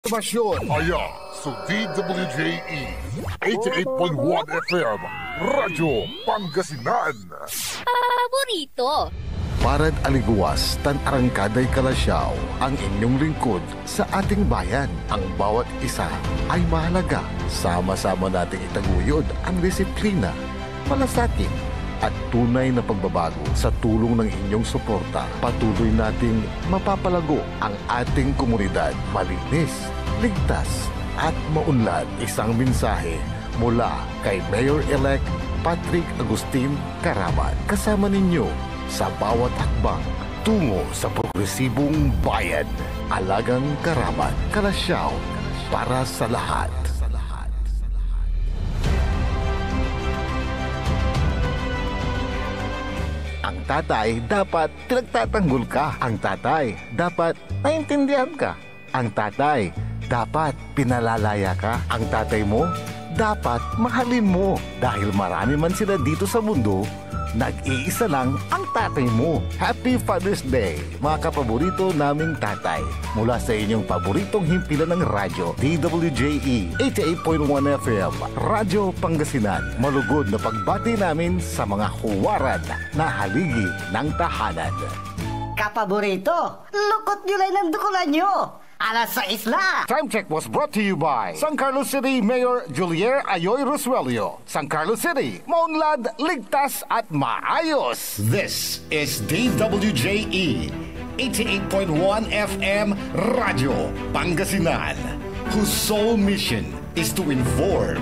Informasyon aya sa DWJE 88.1 FM Radyo Pangasinan. Paborito. Parad aliguas tan arangkaday kalasyaw ang inyong lingkod sa ating bayan. Ang bawat isa ay mahalaga. Sama-sama nating itaguyod ang disiplina, malasakit at tunay na pagbabago. Sa tulong ng inyong suporta, patuloy nating mapapalago ang ating komunidad. Malinis, ligtas at maunlad. Isang mensahe mula kay Mayor-elect Patrick Agustin Caraman. Kasama ninyo sa bawat hakbang tungo sa progresibong bayan. Alagang Caraman, Kalasyaw para sa lahat. Ang tatay dapat pinagtatanggol ka. Ang tatay dapat naintindihan ka. Ang tatay dapat pinalalaya ka. Ang tatay mo dapat mahalin mo. Dahil marami man sila dito sa mundo, nag-iisa lang ang tatay mo. Happy Father's Day, mga kapaborito naming tatay. Mula sa inyong paboritong himpilan ng radyo, DWJE 88.1 FM, Radyo Pangasinan. Malugod na pagbati namin sa mga huwaran na haligi ng tahanan. Kapaborito, lukot nyo lang ng dukulan nyo. Alas 6 na. Time check was brought to you by San Carlos City Mayor Julier Ayoy Rosuelio. San Carlos City, maunlad, ligtas at maayos. This is DWJE 88.1 FM Radio Pangasinan, whose sole mission is to inform,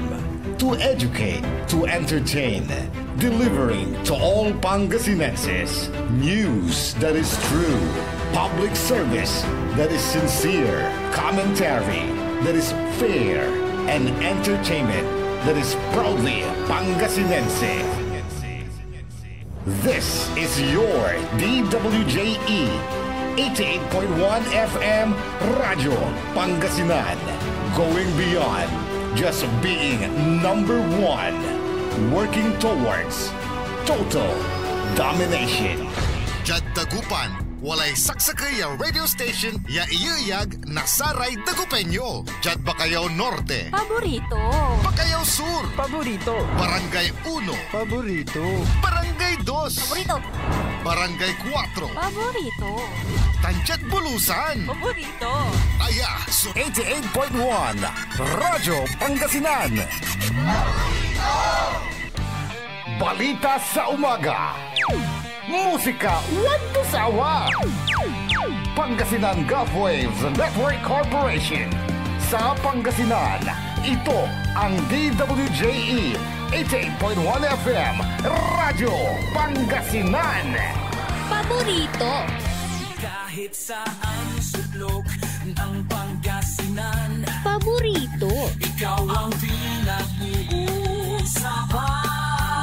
to educate, to entertain, delivering to all Pangasinenses news that is true, public service that is sincere, commentary that is fair, and entertainment that is proudly Pangasinense. This is your DWJE 88.1 FM Radio Pangasinan, going beyond just being number one, working towards total domination. Jad Dagupan, walay saksakay ya radio station ya iyayag nasaray Dagupenyo. Jad Bacayao Norte, Paborito. Bacayao Sur, Paborito. Barangay 1, Paborito. Barangay 2, Paborito. Barangay 4, Paborito. Tanchat Bulusan, Paborito. aya so 88.1 Radyo Pangasinan. Balita sa umaga. Musika walang sawa. Pangasinan Gulf Waves Network Corporation. Sa Pangasinan, ito ang DWJE 88.1 FM Radyo Pangasinan. Paborito. Kahit saan sulok ng Pangasinan, Paborito. ikaw ang pinag-uusapan.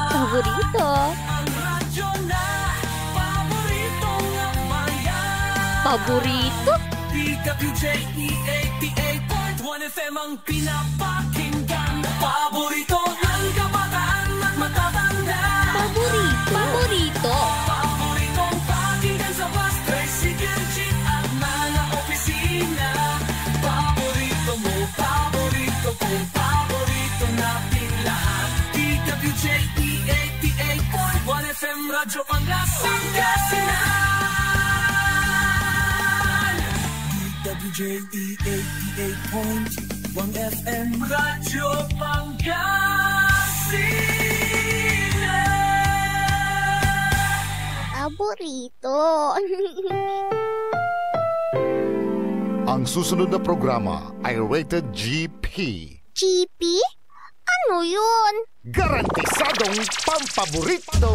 Paborito. Ang radyo na paborito ng bayan. Paborito. DWJE 88.1 FM ang pinapakinggan. Paborito ng kabataan at matatanda. Paborito. Paborito. Paboritong pakinggan sa bus, tricycle, jeep at mga opisina. Paborito mo, paborito kong paborito natin lahat. DWJE 88.1 FM Radyo Pangasinan. DWJE 88.1 FM Radyo Pangasinan. Paborito. Ang susunod na programa ay rated GP. GP? Ano yun? Garantisadong pampaborito.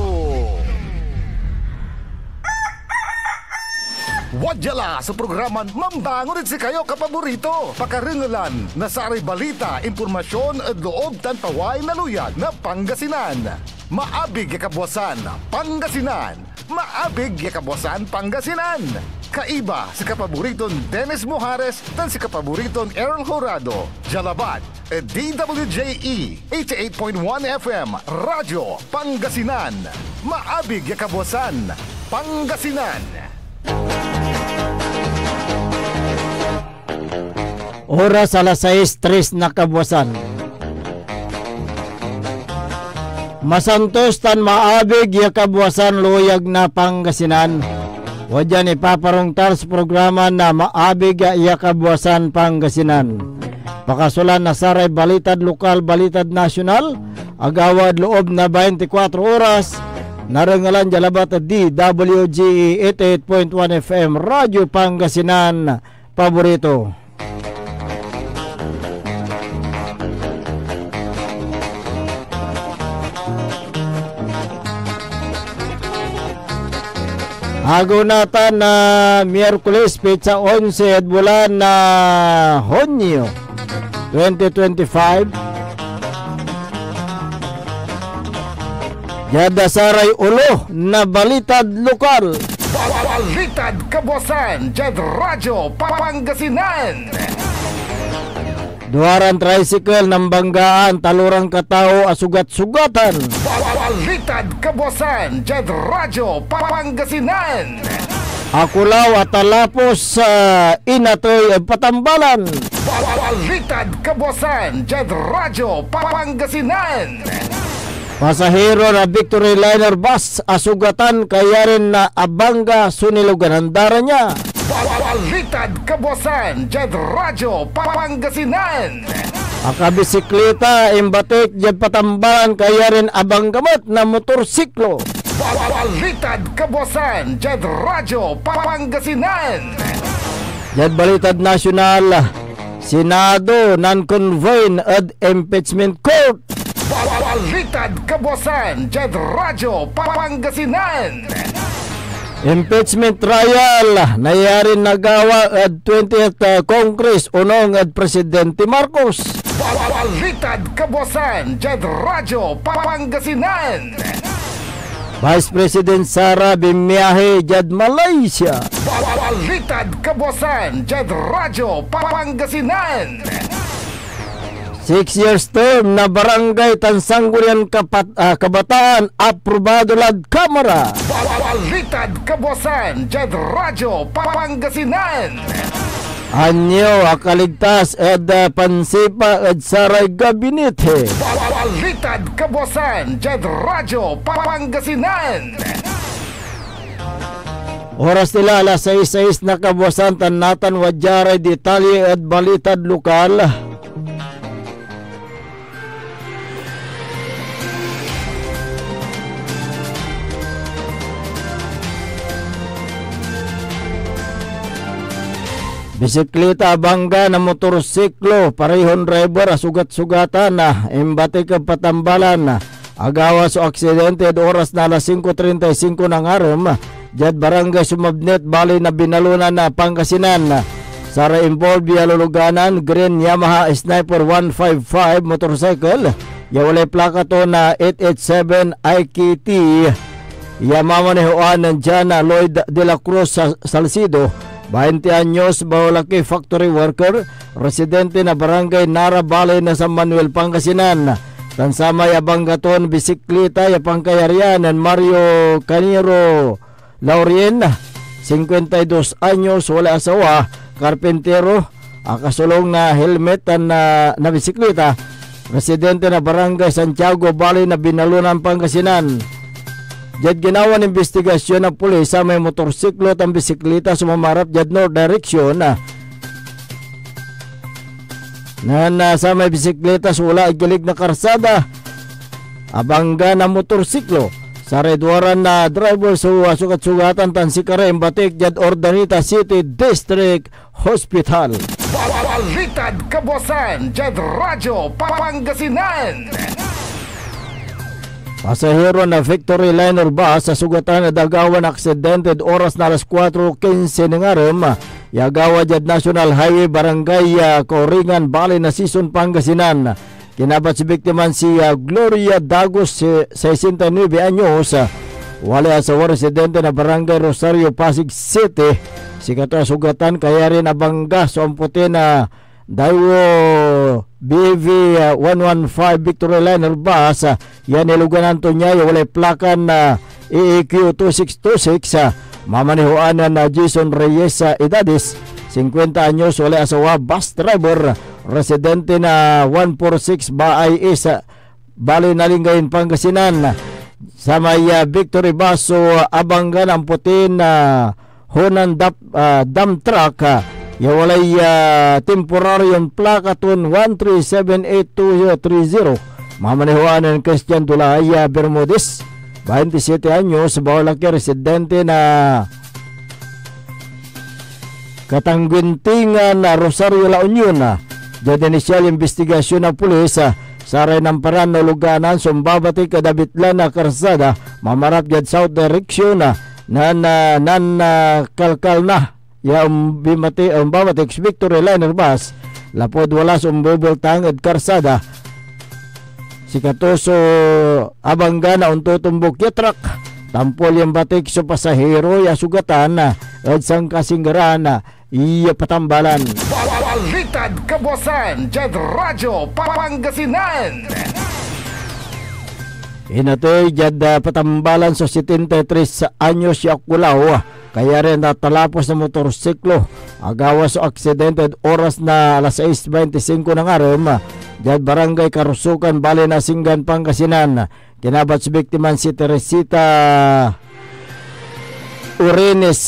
Wadyala sa programan Mambangon si kayo kapaborito. Pakaringalan na sa balita, impormasyon at loob tanpaway na luyag na Pangasinan. Maabig yakabwasan Pangasinan. Maabig yakabwasan Pangasinan. Kaiba si kapaboriton Dennis Mojares tan si kapaboriton Errol Horado. Jalabat, DWJE 88.1 FM Radyo Pangasinan. Maabig yakabwasan Pangasinan. Oras alas 6:03 na kabuwasan. Masantos tan maabig ya kabuwasan luyag na Pangasinan. Wadyan ipaparungtal sa programa na maabig ya kabuwasan Pangasinan. Pakasulan na saray balitad lokal, balitad nasyonal, agawad loob na 24 oras. Narangalan jalabat DWGE 88.1 FM Radyo Pangasinan paborito. Agunatan na Miyerkules, Pizza 11 at bulan na Hunyo 2025. Yada saray ulo na balitad lokal. Balitad kabuwasan, Jed Radyo Pangasinan. Duwaran tricycle ng banggaan, talurang katao, asugat-sugatan. Balitad kabuwasan, Jed Radyo Pangasinan. Akulaw at talapos sa inatoy at patambalan. Balitad kabuwasan, Jed Radyo Pangasinan. Pasahero na Victory Liner Bus, asugatan kaya rin na abangga sunilugan ang dara niya. Balitad kabuwasan, Jed Radyo Pangasinan. Akabisikleta, imbatik, jad patambalan kaya rin abanggamat na motorsiklo. Balitad kabuwasan, Jed Radyo Pangasinan. Jad balitad nasyonal, Senado non-convene at impeachment court. Balitad kabuwasan, Jed Radyo Pangasinan. Impeachment trial nayari nagawa at 20th Congress unong at Presidente Marcos. Balitad kabuwasan, Jed Radyo Pangasinan. Vice President Sara bimiyahe jad Malaysia. Balitad kabuwasan, Jed Radyo Pangasinan. 6 years term na barangay Tansanggunian Kabataan aprobado lad Kamara. Balitad kabuwasan, Jed Radyo Pangasinan. Anyo akaligtas ed pansipa ed saray gabinete. Balitad kabuwasan, Jed Radyo Pangasinan. Oras nila alas 6:06 na kabuwasan, tanatan wadyaray detalye ed balitad lokal. Bisikleta, bangga na motorsiklo, parehon driver sugat-sugatan na imbati ka patambalan na agawa sa aksidente at oras na alas 5:35 ng aram jad barangay Sumabnet bali na binalunan na Pangasinan. Sara involved via luluganan green Yamaha Sniper 155 motorcycle yawalay plaka to na 887 IKT yamamanehoan ng Jana Lloyd de la Cruz Salcido 20 anyos, Baulaki factory worker, residente na barangay Nara Balay na San Manuel, Pangasinan. Tansama yabang gaton bisikleta yapang kayarian ng Mario Caniro Laurien, 52 anyos, wala asawa, karpentero, akasulong na helmet na bisikleta, residente na barangay Santiago Balay na Binalunan, Pangasinan. Jad ginawa ng investigasyon ng pulis sa may motorsiklo at ang bisikleta sumamarap jad north direction na sa may bisikleta wala igilig na karsada abangga na motorsiklo sa redwaran na driver sa sugat-sugatan tansikare imbatik jad Ordanita City District Hospital. Balitad kabuwasan, Jed Radyo Pangasinan. Pasahero na Victory Liner Bus sa sugatan na dagawan aksidente oras na alas 4:15 ng aram yagawa jad National Highway Barangay Coringan Bali na Season, Pangasinan. Kinabat si biktiman si Gloria Dagos, 69 anyos, wala asawa, residente na Barangay Rosario, Pasig City. Si kato sugatan kaya rin abangga so amputi na Daiwo BV 115 Victory Liner Bus yan niluganan to niya walay plakan na EEQ 2626 mamanihuanan na Jason Reyes Edades 50 anyos, wala asawa, bus driver, residente na 146 Baay Isa, Bali Nalingayin, Pangasinan. Sa may Victory Baso, Abangan ang putin na Honan dump truck. Walay temporaryong plaka tun 1378230. Mamanihuan ng Christian Dulaya Bermudez, 27 anyos, Baolaki, residente na Katangguntingan na Rosario La Union. Diyan inisyal investigasyon ng pulis sa rin ng paran na luganan sumbabati kadabitlan na karsada mamarap dyan south direction nan kalkal na yung babatik Victory Liner Bus lapod wala sumbubultang at karsada si Katoso Abangan na untutumbok yatrak tampol yung batik sa pasahero ya sugatan at sang kasinggaran iya patambalan. Balitad Kabuasan, Jed Radyo Pangasinan. Inatoy Jed patambalan sa 73 anyos si Akulaw. Kaya rin natalapos na motorsiklo. Agawas sa aksidente oras na alas 6:25 ng araw. Jed Barangay Karusukan, Bali Nasingan, Pangasinan. Kinabat sa biktiman si Teresita Urenes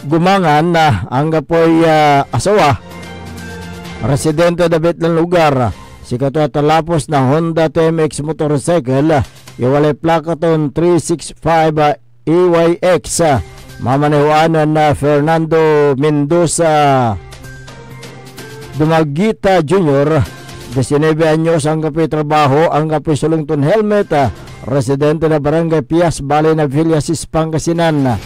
Gumangan na ang kapoy asawa residente dabit ng lugar si katwa talapos na Honda TMX motorcycle iwalay plaka ton 365 EYX mamanihuanan na Fernando Mendoza Dumagita Jr. 19 anyos ang kapoy trabaho ang kapoy sulungton helmet residente na Barangay Pias, Bali na Villasis, Pangasinan.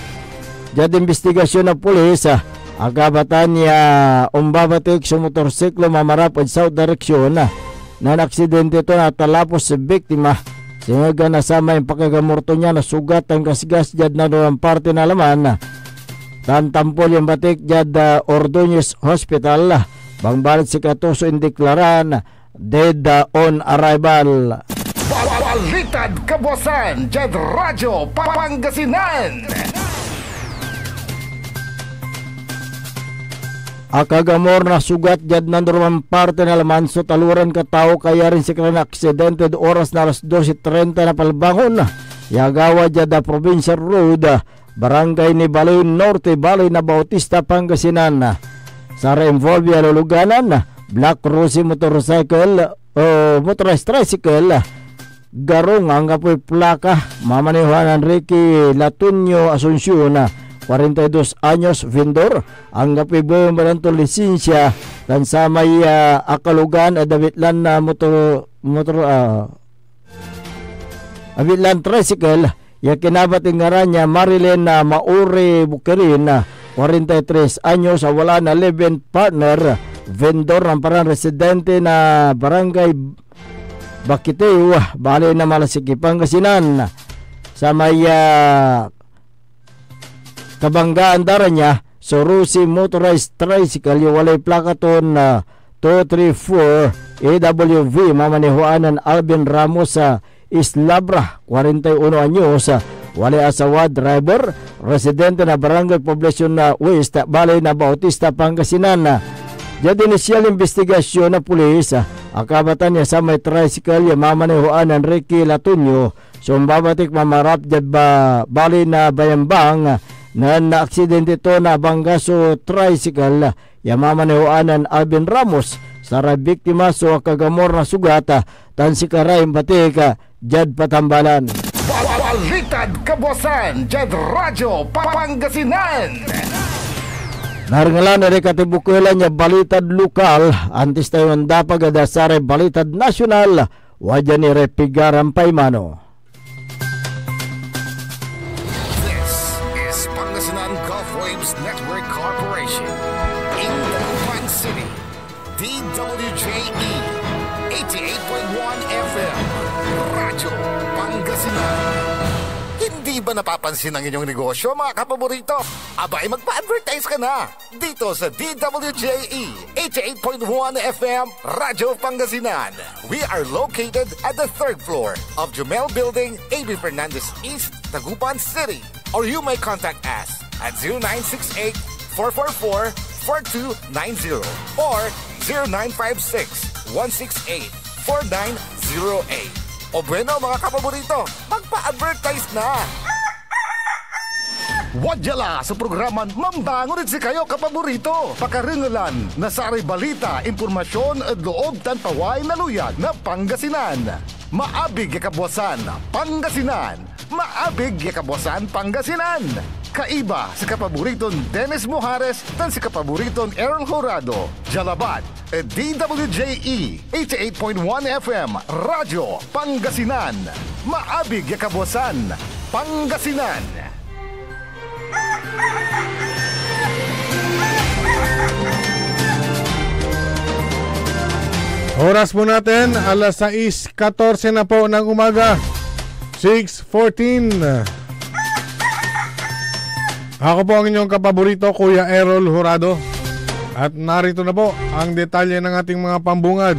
Diyan investigasyon ng pulis agabatan niya umbabatik sa motorsiklo mamarap at south direction na aksidente ito na talapos sa biktima singaga nasama yung pakagamorto niya na sugat ang gasgas dyan na doon parte na laman tantampol yung batik dyan Ordonez Hospital bangbalit si Katoso indiklaran dead on arrival. Balitad Kabuasan, Jed Radyo Pangasinan. Akagamor na sugat jad nandurumang parte na laman so taluran katao kaya rin si na aksidente oras na alas 12:30 na palbangon yagawa jad Provincial Road Barangay ni Baloy Norte, Baloy na Bautista, Pangasinan. Sa re-involve ya luluganan Black Rosy motorcycle o motorized tricycle garong ang kapoy plaka mamanihuan Ricky Latunyo Asuncion 42 anyos vendor ang kapibo maranto lisensya dan sa may akalugan adabitlan na abitlan tricycle ya kinabat ngaran niya Marilyn na Mauri Bukirin 43 anyos wala na live-in partner vendor ng parang residente na Barangay Bakiteo, Bali na Malasiki, Pangasinan. Sa may kabanggaan dara niya Sorusi motorized tricycle yung walay plakaton 234 AWV mamanihuanan Alvin Ramos sa Islabra 41 anyos walay asawa driver residente na Barangay Poblacion na West Balay na Bautista, Pangasinan. Diyan inisyal investigasyon na pulis akabatan niya sa may tricycle yung mamanihuanan Ricky Latunyo sumbabatik mamarap dyan Bali na Bayambang na aksidente ito na banggaso tricycle yamamanihuanan Alvin Ramos sa biktima so kagamor na sugata tan si Karay Batika Jad Patambalan. Balitad Kabuasan, Jed Radyo Pangasinan. Narangalan na rin katibukulan niya balitad lokal antis tayo ang dapag adasare balitad nasyonal wajan ni Repigaran Paimano. Network Corporation in Dagupan City, DWJE 88.1 FM, Radyo Pangasinan. Hindi ba napapansin ang inyong negosyo, mga kapaborito? Abay, magpa-advertise ka na dito sa DWJE 88.1 FM, Radyo Pangasinan. We are located at the 3rd floor of Jumel Building, A.B. Fernandez East, Dagupan City. Or you may contact us at 0917-444-4290 or 0956-168-4908. O bueno mga kapaborito, magpa-advertise na! Wadyala sa programan Mambangon si kayo kapaborito. Pakaringalan na saray balita, impormasyon at loob tantaway na luyag na Pangasinan. Maabig ya kabwasan Pangasinan. Maabig ya kabwasan Pangasinan. Kaiba sa kapaboriton Dennis Mojares dan si kapaboriton Errol Horado. Jalabat DWJE 88.1 FM Radyo Pangasinan. Maabig ya kabwasan Pangasinan. Oras po natin, alas 6:14 na po ng umaga. 6:14. Ako po ang inyong kapaborito, Kuya Errol Horado. At narito na po ang detalye ng ating mga pambungad.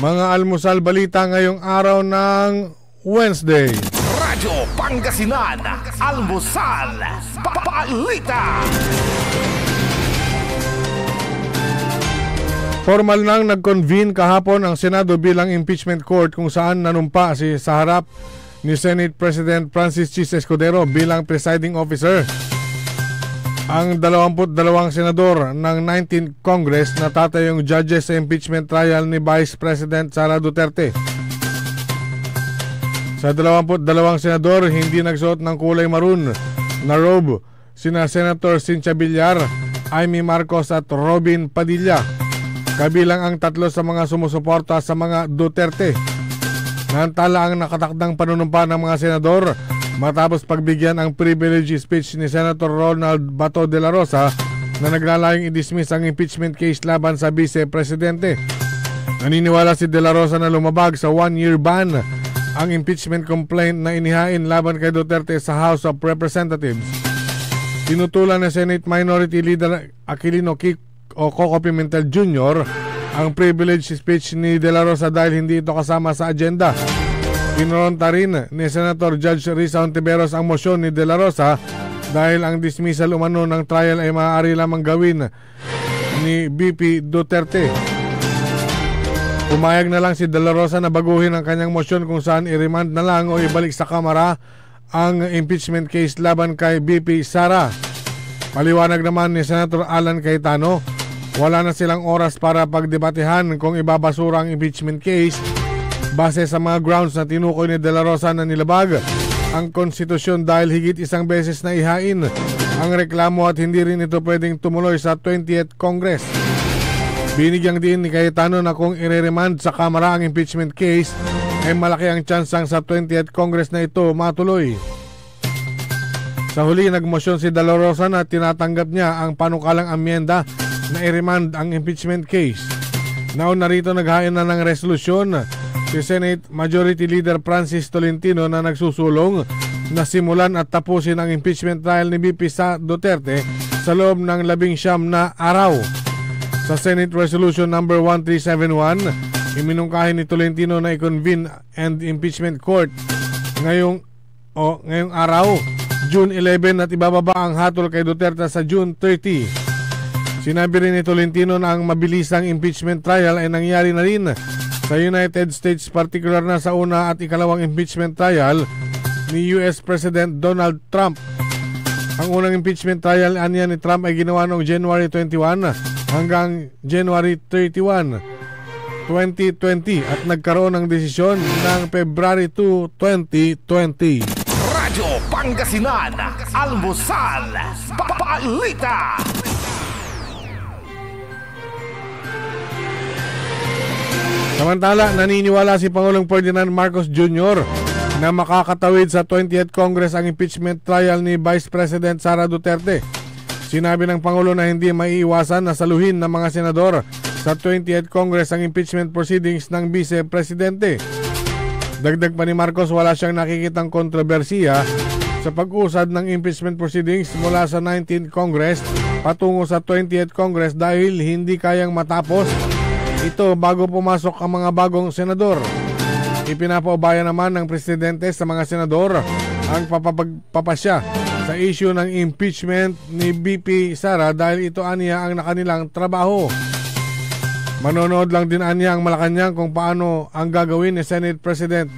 Mga almusal balita ngayong araw ng Wednesday. Radyo Pangasinan, Almusal, Balita. Formal nang nag-convene kahapon ang Senado bilang impeachment court kung saan nanumpa sa harap ni Senate President Francis Chis Escudero bilang presiding officer. Ang 22 senador ng 19th Congress na tatayong judges sa impeachment trial ni Vice President Sara Duterte. Sa 22 senador, hindi nagsuot ng kulay maroon na robe sina Senator Cynthia Villar, Amy Marcos at Robin Padilla. Kabilang ang tatlo sa mga sumusuporta sa mga Duterte. Nantala ang nakatakdang panunumpa ng mga senador matapos pagbigyan ang privilege speech ni Senator Ronald Bato de la Rosa na naglalayong i-dismiss ang impeachment case laban sa Vice Presidente. Naniniwala si de la Rosa na lumabag sa 1-year ban ang impeachment complaint na inihain laban kay Duterte sa House of Representatives. Tinutulan ni Senate Minority Leader Aquilino Coco Pimentel Jr. ang privilege speech ni de la Rosa dahil hindi ito kasama sa agenda. Pinoronta rin ni Senator Judge Risa Ontiveros ang motion ni de la Rosa dahil ang dismissal umano ng trial ay maaari lamang gawin ni BP Duterte. Pumayag na lang si de la Rosa na baguhin ang kanyang motion kung saan i-remand na lang o ibalik sa Kamara ang impeachment case laban kay BP Sara. Paliwanag naman ni Senator Alan Cayetano, wala na silang oras para pagdebatehan kung ibabasura ang impeachment case base sa mga grounds na tinukoy ni de la Rosa na nilabag ang konstitusyon dahil higit isang beses na ihain ang reklamo at hindi rin ito pwedeng tumuloy sa 20th Congress. Binigyang din ni Cayetano na kung i-remand sa Kamara ang impeachment case ay malaki ang tsansang sa 20th Congress na ito matuloy. Sa huli, nagmosyon si de la Rosa na tinatanggap niya ang panukalang amyenda na i-remand ang impeachment case. Nauna rito naghain na ng resolusyon si Senate Majority Leader Francis Tolentino na nagsusulong na simulan at tapusin ang impeachment trial ni BP Duterte sa loob ng 19 na araw. Sa Senate Resolution number 1371, iminungkahin ni Tolentino na i-convene and impeachment court ngayong araw, June 11 at ibababa ang hatol kay Duterte sa June 30. Sinabi rin ni Tolentino na ang mabilisang impeachment trial ay nangyari na rin sa United States, partikular na sa una at ikalawang impeachment trial ni US President Donald Trump. Ang unang impeachment trial anya ni Trump ay ginawa noong January 21 hanggang January 31, 2020 at nagkaroon ng desisyon ng February 2, 2020. Radyo Pangasinan, Almusal, Balita. Samantala, naniniwala si Pangulong Ferdinand Marcos Jr. na makakatawid sa 20th Congress ang impeachment trial ni Vice President Sara Duterte. Sinabi ng Pangulo na hindi maiiwasan na saluhin ng mga senador sa 20th Congress ang impeachment proceedings ng Vice Presidente. Dagdag pa ni Marcos, wala siyang nakikitang kontrobersiya sa pag-usad ng impeachment proceedings mula sa 19th Congress patungo sa 20th Congress dahil hindi kayang matapos ito bago pumasok ang mga bagong senador. Ipinapaubaya naman ng presidente sa mga senador ang papasya sa issue ng impeachment ni BP Sara dahil ito aniya ang nakanilang trabaho. Manonood lang din aniya ang Malacanang kung paano ang gagawin ni Senate President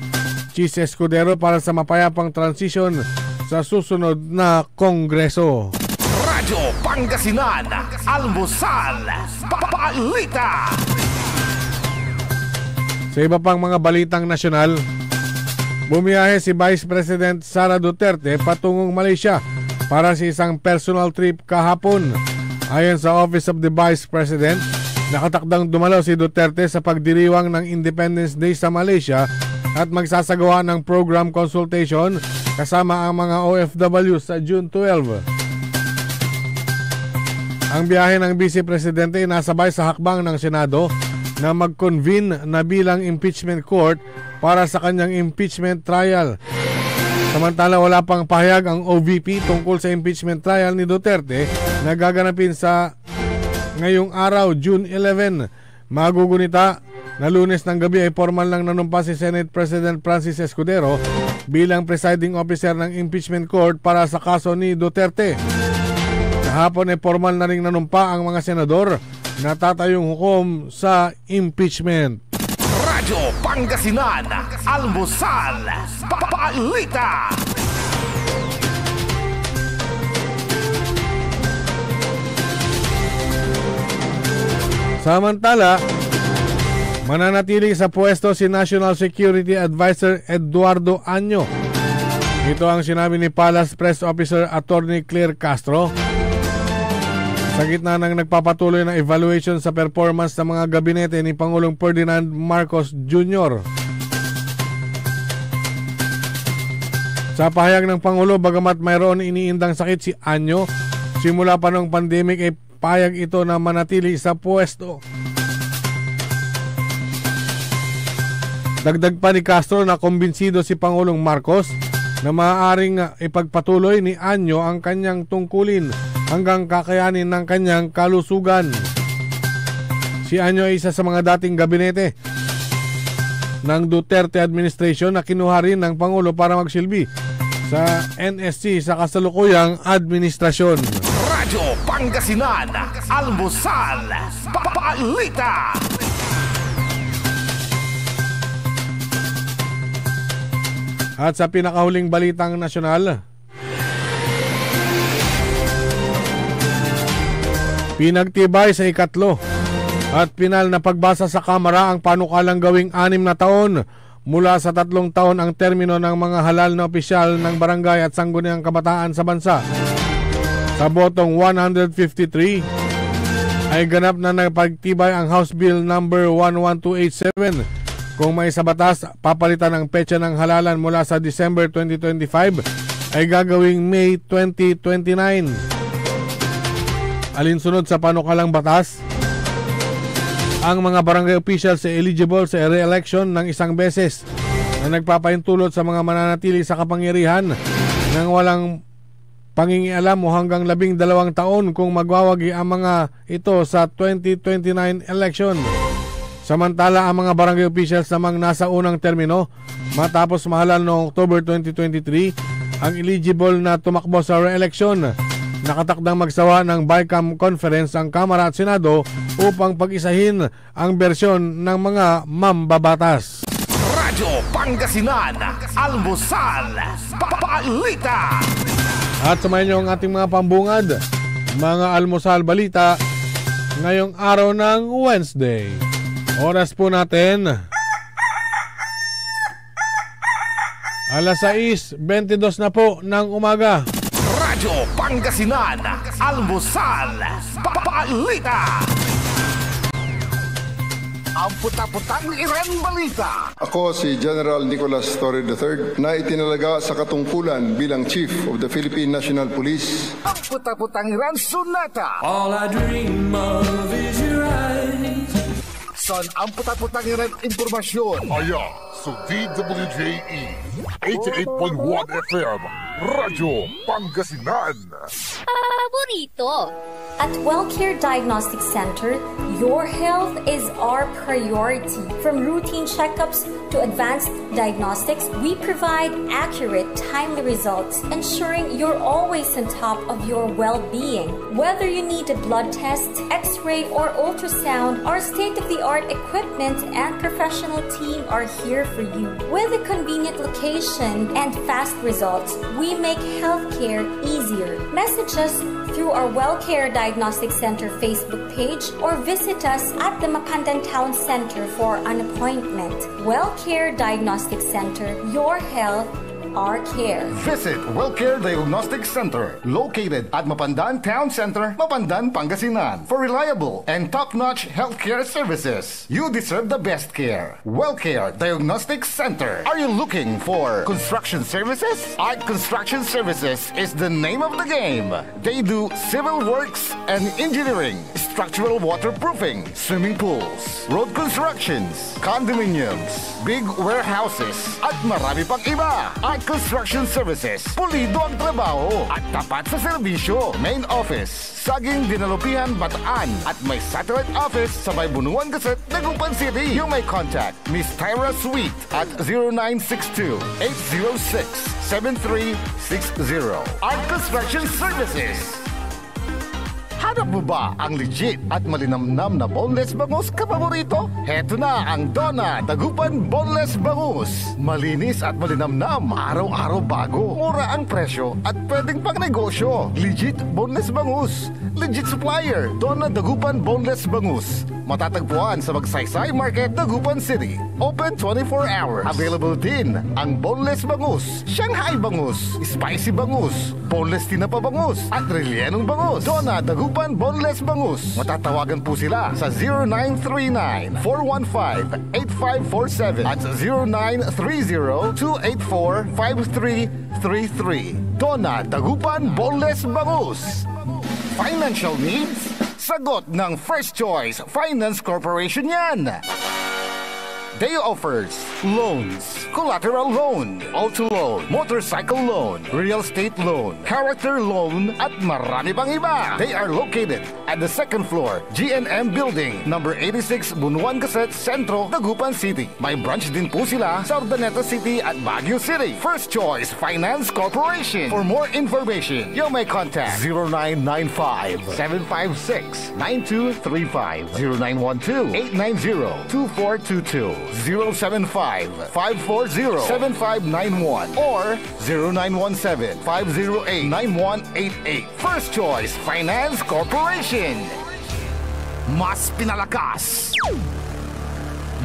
Chis Escudero para sa mapayapang transition sa susunod na Kongreso. Radyo Pangasinan, Almusal, Balita. Sa iba pang mga balitang nasyonal, bumiyahe si Vice President Sara Duterte patungong Malaysia para sa isang personal trip kahapon. Ayon sa Office of the Vice President, nakatakdang dumalo si Duterte sa pagdiriwang ng Independence Day sa Malaysia at magsasagawa ng program consultation kasama ang mga OFW sa June 12. Ang biyahe ng Vice Presidente ay nasabay sa hakbang ng Senado na mag-convene na bilang impeachment court para sa kanyang impeachment trial. Samantala wala pang pahayag ang OVP tungkol sa impeachment trial ni Duterte na gaganapin sa ngayong araw, June 11. Magugunita na Lunes ng gabi ay formal lang nanumpa si Senate President Francis Escudero bilang presiding officer ng impeachment court para sa kaso ni Duterte. Kahapon ay formal na ring nanumpa ang mga senador na tatayong hukom sa impeachment. Radyo Pangasinan, Almusal, Balita. Samantala, mananatili sa pwesto si National Security Advisor Eduardo Año. Ito ang sinabi ni Palace Press Officer Attorney Claire Castro sa gitna ng nagpapatuloy na evaluation sa performance ng mga gabinete ni Pangulong Ferdinand Marcos Jr. Sa pahayag ng Pangulo, bagamat mayroon iniindang sakit si Año, simula pa ng pandemic ay payag ito na manatili sa pwesto. Dagdag pa ni Castro na kumbinsido si Pangulong Marcos na maaaring ipagpatuloy ni Año ang kanyang tungkulin hanggang kakayanin ng kanyang kalusugan. Si Año ay isa sa mga dating gabinete ng Duterte administration na kinuha rin ng Pangulo para magsilbi sa NSC sa kasalukuyang administrasyon. Radyo Pangasinan, Almusal, Balita. At sa pinakahuling balitang nasyonal, pinagtibay sa ikatlo at pinal na pagbasa sa Kamara ang panukalang gawing 6 na taon mula sa 3 taon ang termino ng mga halal na opisyal ng barangay at sangguniang kabataan sa bansa. Sa botong 153 ay ganap na nagpagtibay ang House Bill number 11287. Kung may sa batas, papalitan ang petsa ng halalan mula sa December 2025 ay gagawing May 2029. Alinsunod sa panukalang batas, ang mga barangay officials ay eligible sa re-election ng isang beses na nagpapahintulot sa mga mananatili sa kapangyarihan nang walang pangingialam o hanggang 12 taon kung magwawagi ang mga ito sa 2029 election. Samantala, ang mga barangay officials namang nasa unang termino matapos mahalal noong October 2023 ang eligible na tumakbo sa re-election. Nakatakdang magsawa ng BICAM conference ang Kamara at Senado upang pag-isahin ang bersyon ng mga mambabatas. Radyo Pangasinan, Almusal, Balita. At samayin niyo ang ating mga pambungad, mga Almusal Balita, ngayong araw ng Wednesday. Oras po natin 6:22 na po ng umaga. Radyo Pangasinan, Almusal, Balita. Ang puta-putang Iran Balita. Ako si General Nicolas Torre III na itinalaga sa katungkulan bilang Chief of the Philippine National Police. Ang puta-putang Iran Sunata. All I dream of is your eyes. Son, ang puta-putang Iran Impormasyon. Aya sa DWJE 88.1 FM Radyo Pangasinan. Paborito. At WellCare Diagnostic Center, Your health is our priority. From routine checkups to advanced diagnostics, we provide accurate, timely results, ensuring you're always on top of your well-being. Whether you need a blood test, x-ray, or ultrasound, our state-of-the-art equipment and professional team are here for you. With a convenient location and fast results, we make healthcare easier. Message us through our WellCare Diagnostic Center Facebook page or visit us at the Mapandan Town Center for an appointment. WellCare Diagnostic Center, your health, our care. Visit WellCare Diagnostic Center, located at Mapandan Town Center, Mapandan, Pangasinan, for reliable and top-notch healthcare services. You deserve the best care. WellCare Diagnostic Center. Are you looking for construction services? Art Construction Services is the name of the game. They do civil works and engineering, structural waterproofing, swimming pools, road constructions, condominiums, big warehouses, at marami pang iba. Art Construction Services. Pulido ang trabaho at tapat sa serbisyo. Main office, Saging Dinalupihan, Bataan, at may satellite office sa Baybunuan Gazette, Dagupan City. You may contact Miss Tyra Sweet at 0962-806-7360. Art Construction Services. Hanap mo ba ang legit at malinamnam na boneless bangus kapaborito? Heto na ang Donna Dagupan Boneless Bangus. Malinis at malinamnam, araw-araw bago. Mura ang presyo at pwedeng pang negosyo. Legit boneless bangus. Legit supplier, Donna Dagupan Boneless Bangus. Matatagpuan sa Magsaysay Market, Dagupan City. Open 24 hours. Available din ang boneless bangus, Shanghai bangus, spicy bangus, boneless tinapa bangus, at rellenong bangus. Donna Dagupan Boneless Bangus. Matatawagan po sila sa 0939-415-8547 at 0930-284-5333. Donna Dagupan Boneless Bangus. Financial needs? Sagot ng First Choice Finance Corporation yan. They offers loans, collateral loan, auto loan, motorcycle loan, real estate loan, character loan, at marami pang iba. They are located at the second floor, GNM Building, number 86, Bunuan Gazette, Centro, Dagupan City. May branch din po sila sa Urdaneta City at Baguio City. First Choice Finance Corporation. For more information, you may contact 0995-756-9235, 0912-890-2422. 075-540-7591 or 0917-508-9188. First Choice Finance Corporation. Mas pinalakas,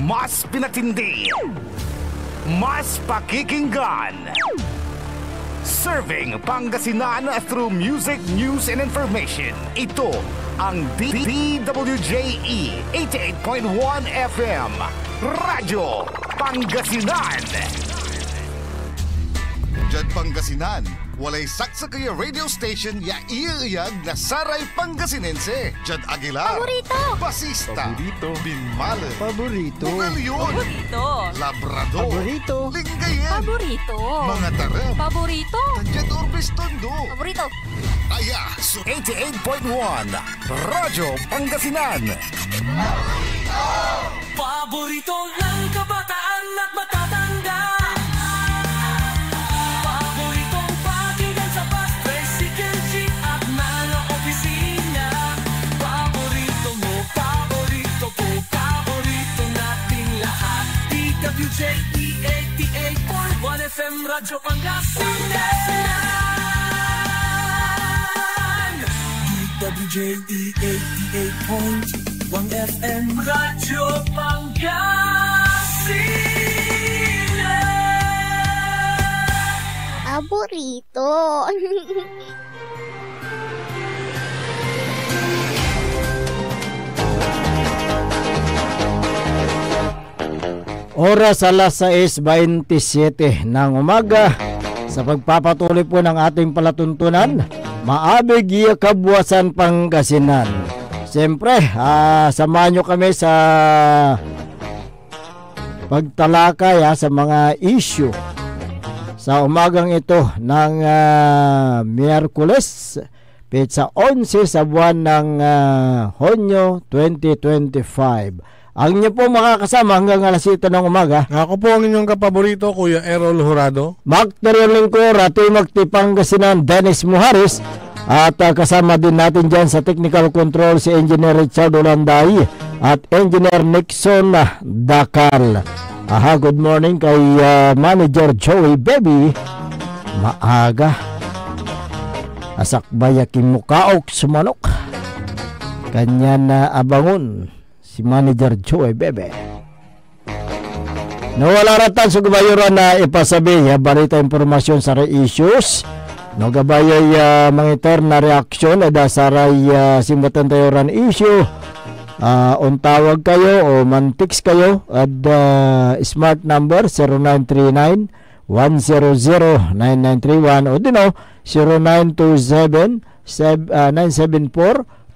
mas pinatindi, mas pakikinggan. Serving Pangasinan through music, news, and information. Ito ang DWJE 88.1 FM. Radyo Pangasinan. Diyan Pangasinan, walay saksa kaya radio station ya iiyag na saray Pangasinense. Diyan Aguilar, Paborito. Basista, Paborito. Binmale, Paborito. Bugalion, Paborito. Labrador, Paborito. Lingayen, Paborito. mga taram, Paborito. Diyan Urbis Tondo. Paborito. Kaya, 88.1 Radyo Pangasinan. Paborito ng kabataan at matatanda. Paboritong pakinggan sa bus, tricycle, jeep at mga opisina. Paborito mo, paborito ko, paborito nating lahat. DWJE 88.1 FM Radyo Pangasinan. DWJE 88.1 FM Radyo Pangasinan. Paborito. Oras alas 6:27 ng umaga. Sa pagpapatuloy po ng ating palatuntunan, maabig iya Kabuwasan Pangasinan. Siyempre, samahan nyo kami sa pagtalakay sa mga issue sa umagang ito ng Miyerkules, Petsa 11 sa buwan ng Hunyo 2025. Ang inyo po makakasama hanggang alas 7 ng umaga. Ako po ang inyong kapaborito, Kuya Errol Jurado. Magtaryon ko, Ratoy Magtipangasinan, Dennis Muharis. At kasama din natin dyan sa technical control si Engineer Richard Olanday at Engineer Nixon Dakal. Good morning kay Manager Joey Baby. Maaga. Asakbaya kimukaok sumanok. Kanya na abangon si Manager Joey Bebe. Nawala ratan sa gabayuran na ipasabi balita impormasyon sa issues. No gabayay mangitor na reaksyon ada saray simbatan tayo ran issue. Untawag kayo o mantix kayo at smart number 0939-100-9931 o dino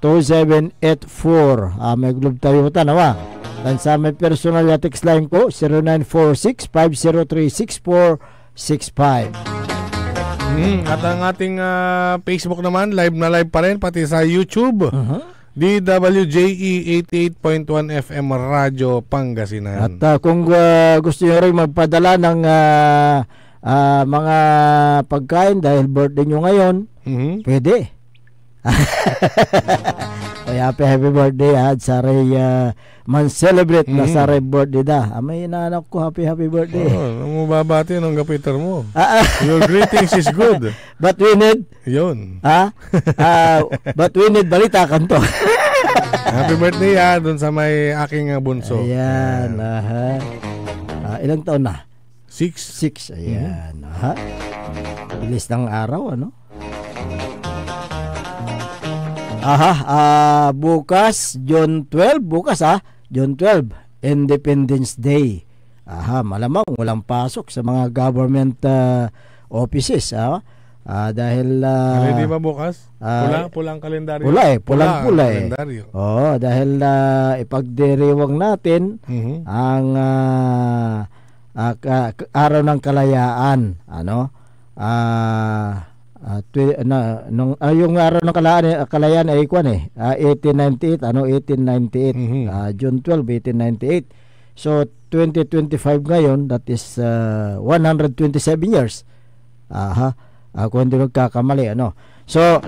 0927-974-2784. May globe tayo tanawa. Dan sa may personal na text line ko 0946-503-6465. At ang ating Facebook naman, live na live pa rin, pati sa YouTube. DWJE 88.1 FM Radyo Pangasinan. At kung gusto nyo rin magpadala ng mga pagkain dahil birthday nyo ngayon, pwede. Happy birthday at saray man-celebrate na saray birthday da. May inaanak ko, happy birthday. Mababati ng kapitar mo. Your greetings is good. But we need yun. But we need balita kanto. Happy birthday doon sa may aking bunso. Ayan. Ilang taon na? 6. Ayan. Bilis ng araw, ano? Bukas, June 12, June 12, Independence Day. Malamang walang pasok sa mga government offices, dahil ready ba bukas? Pulang kalendaryo. Pulang kalendaryo. Dahil ipagdiriwang natin ang araw ng kalayaan, yung araw ng kalayaan ay 1898, 1898, June 12, 1898. So 2025 ngayon, that is 127 years. Kung hindi nagkakamali, So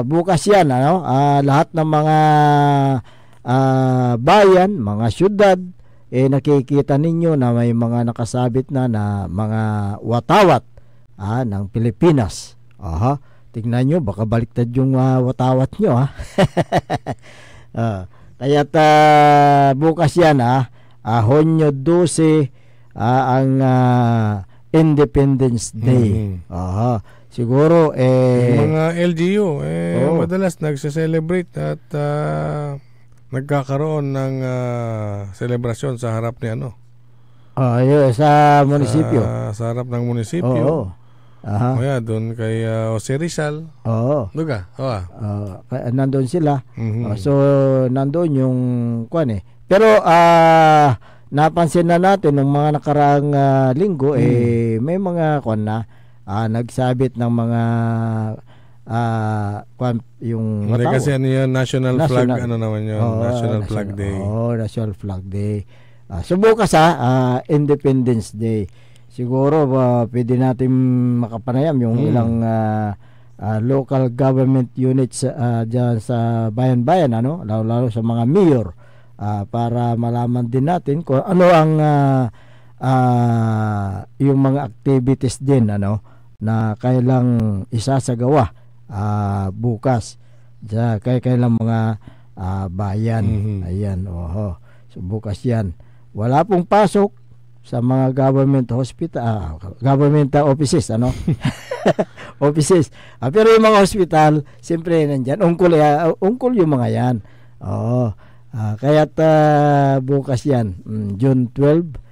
bukas yan, lahat ng mga bayan, mga syudad, nakikita ninyo na may mga nakasabit na mga watawat ng Pilipinas. Tingnan nyo, baka baliktad yung watawat nyo. Kaya't bukas yan, Hunyo 12, ang Independence Day. Siguro mga LGU madalas nagse-celebrate at nagkakaroon ng selebrasyon sa harap ni sa munisipyo. Sa harap ng munisipyo. Kaya doon kay Jose Rizal. Duga. Nandoon sila. So nandoon yung Pero napansin na natin ng mga nakaraang linggo may mga nagsabit ng mga yung kasi national flag naman yun. National Flag Day. National Flag Day. So bukas Independence Day. Siguro pwede natin makapanayam yung ilang local government units dyan sa bayan-bayan, lalo sa mga mayor, para malaman din natin kung ano ang yung mga activities din na kailang isasagawa bukas sa kailang mga bayan. Ayan, so bukas yan. Wala pong pasok sa mga government hospital, government offices, offices. Pero yung mga hospital, siyempre nandyan, ungkol yung mga yan. Kaya't bukas yan, June 12,